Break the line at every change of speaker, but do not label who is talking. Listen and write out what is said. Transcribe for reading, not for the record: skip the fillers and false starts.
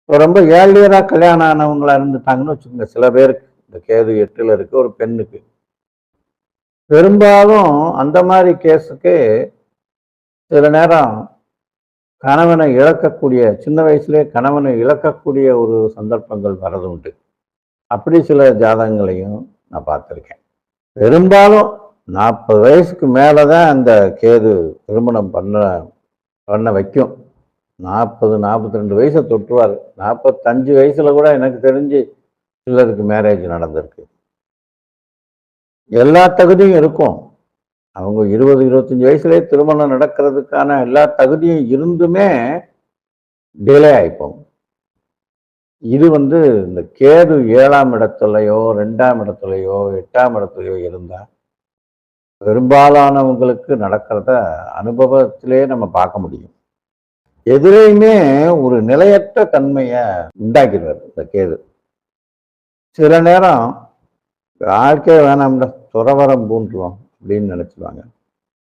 ரொம்ப ஏர்லியரா கல்யாணம் ஆனவங்களா இருந்துட்டாங்கன்னு வச்சுக்கோங்க. சில பேருக்கு இந்த கேது 8ல இருக்கு ஒரு பெண்ணுக்கு. பெரும்பாலும் அந்த மாதிரி கேஸுக்கு சில நேரம் கணவனை இழக்கக்கூடிய சின்ன வயசுலயே கணவனை இழக்கக்கூடிய ஒரு சந்தர்ப்பங்கள் வரது உண்டு. அப்படி சில ஜாதகங்களையும் நான் பார்த்துருக்கேன். பெரும்பாலும் 40 வயசுக்கு மேல தான் அந்த கேது திருமணம் பண்ண பண்ண வைக்கும். 40, 42 வயசை தொட்டுருவாரு. 45 வயசுல கூட எனக்கு தெரிஞ்சு சிலருக்கு மேரேஜ் நடந்திருக்கு. எல்லா தகுதியும் இருக்கும். அவங்க 20, 25 வயசுலயே திருமணம் நடக்கிறதுக்கான எல்லா தகுதியும் இருந்துமே டிலே ஆயிப்போம். இது இந்த கேது 7ஆம் இடத்துலயோ, 2ஆம் இடத்துலயோ, 8ஆம் இடத்துலயோ இருந்தா பெரும்பாலானவங்களுக்கு நடக்கிறத அனுபவத்திலே நம்ம பார்க்க முடியும். எதிரையுமே ஒரு நிலையற்ற தன்மைய உண்டாக்கிடுவார் இந்த கேது. சில நேரம் வாழ்க்கையே வேணாம்டா துறவரம் பூண்டுருவோம் அப்படின்னு நினைச்சுவாங்க.